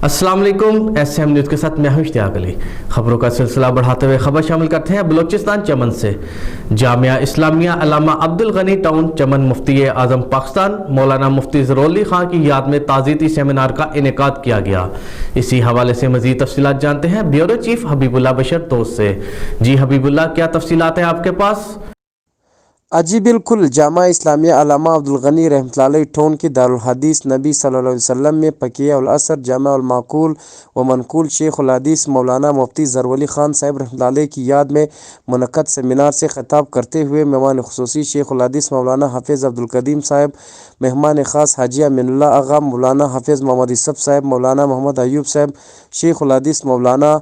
अस्सलाम वालेकुम। SM news के साथ मैं हूं इश्तियाक अली। खबरों का सिलसिला बढ़ाते हुए खबर शामिल करते हैं बलूचिस्तान चमन से। जामिया इस्लामिया अल्लामा अब्दुल गनी टाउन चमन मुफ्ती आज़म पाकिस्तान मौलाना मुफ्ती ज़रूर खान की याद में ताज़ीती सेमिनार का इनेकाद किया गया। इसी हवाले से मज़ीद तफसीलात जानते हैं ब्यूरो चीफ हबीबुल्लाह बशर दोस्त से। जी हबीबुल्लाह, क्या तफसीलात हैं आपके पास? जी बिल्कुल। जामा इस्लामिया अल्लामा अब्दुल गनी रहमतुल्लाह अलैह टोन की दारुल हदीस नबी सल्लल्लाहु अलैहि वसल्लम में पकिया उल असर जामा उल माकूल व मनकूल शेख उल हदीस मौलाना मुफ्ती ज़रूर खान साहब रहमतुल्लाह अलैह की याद में मुनक्कद सेमिनार से खिताब करते हुए मेहमान खुसूसी शेख उल हदीस मौलाना हाफिज़ अब्दुल कदीम साहब, मेहमान ख़ास हाजी अमीनुल्लाह आगा, मौलाना हाफिज़ मोहम्मद यूसुफ साहब, मौलाना मोहम्मद अयूब साहब, शेख उल हदीस मौलाना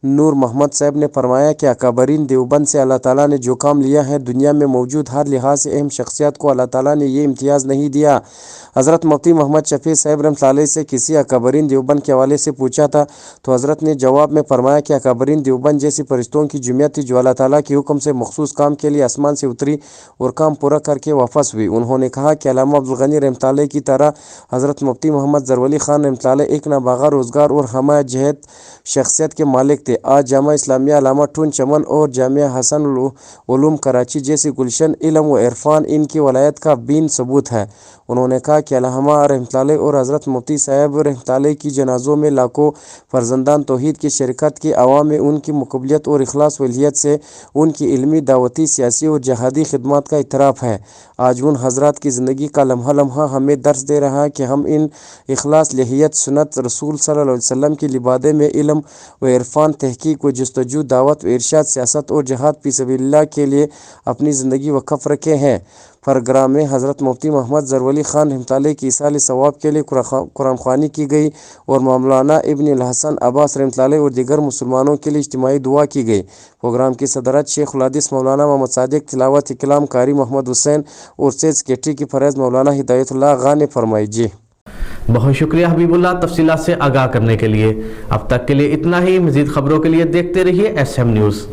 नूर मोहम्मद साहब ने फरमाया कि अकाबरीन देवबंद से अल्लाह ताला ने जो काम लिया है, दुनिया में मौजूद हर लिहाज से अहम शख्सियत को अल्लाह ताला ने ये इम्तियाज़ नहीं दिया। हज़रत मुफ्ती मोहम्मद शफ़ी साहब रहमतुल्लाह अलैह से किसी अकाबरीन देवबंद के हवाले से पूछा था तो हज़रत ने जवाब में फरमाया कि अकाबरीन देवबंद जैसी फरिश्तों की जुमियत थी जो अल्लाह ताला के हुक्म से मखसूस काम के लिए आसमान से उतरी और काम पूरा करके वापस हुई। उन्होंने कहा कि अल्लामा अब्दुल गनी रहमतुल्लाह अलैह की तरह हज़रत मुफ्ती मोहम्मद ज़रूर खान रहमतुल्लाह अलैह एक नाबागा रोज़गार और हमा जहत शख्सियत के मालिक थे। आज जामा इस्लामिया अल्लामा टून चमन और जामिया हसन उलूम कराची जैसी गुलशन इल्म व इरफान इनकी वलायत का बीन सबूत है। उन्होंने कहा कि अल्लामा रहमतुल्लाह अलैह और हज़रत मुफ्ती साहब रहमतुल्लाह अलैह की जनाज़ों में लाखों फर्जंदान तौहीद की शिरकत की अवाम में उनकी मुकबलियत और इखलास वलियत से उनकी इल्मी, दावती, सियासी और जहादी खिदमत का इतराफ़ है। आज उन हज़रात की ज़िंदगी का लम्हा लम्हा हमें दर्स दे रहा है कि हम इन इखलास, लहियत, सुन्नत रसूल सल्लल्लाहु अलैहि वसल्लम की लिबादे में इल्म व इरफान, तहकीक व जस्तजू, दावत व इरशाद, सियासत और जहाद फी सबीलिल्लाह के लिए अपनी ज़िंदगी वक़फ़ रखे हैं। प्रोग्राम में हज़रत मुफ्ती मोहम्मद ज़रूर खान रहमतुल्लाह अलैह की इसाल सवाब के लिए कुरान ख़वानी की गई और मौलाना इब्न हसन अब्बास रहमतुल्लाह अलैह और दीगर मुसलमानों के लिए इज्तिमाई दुआ की गई। प्रोग्राम की सदरत शेख उल हदीस मौलाना मोहम्मद सादिक, तिलावत कलाम कारी मोहम्मद हुसैन और सेज सेक्रेटरी की फ़रज़ मौलाना हिदायतुल्लाह आगा ने फरमाई। जी बहुत शुक्रिया हबीबुल्लाह तफसीलात से आगाह करने के लिए। अब तक के लिए इतना ही। मज़ीद खबरों के लिए देखते रहिए SM न्यूज़।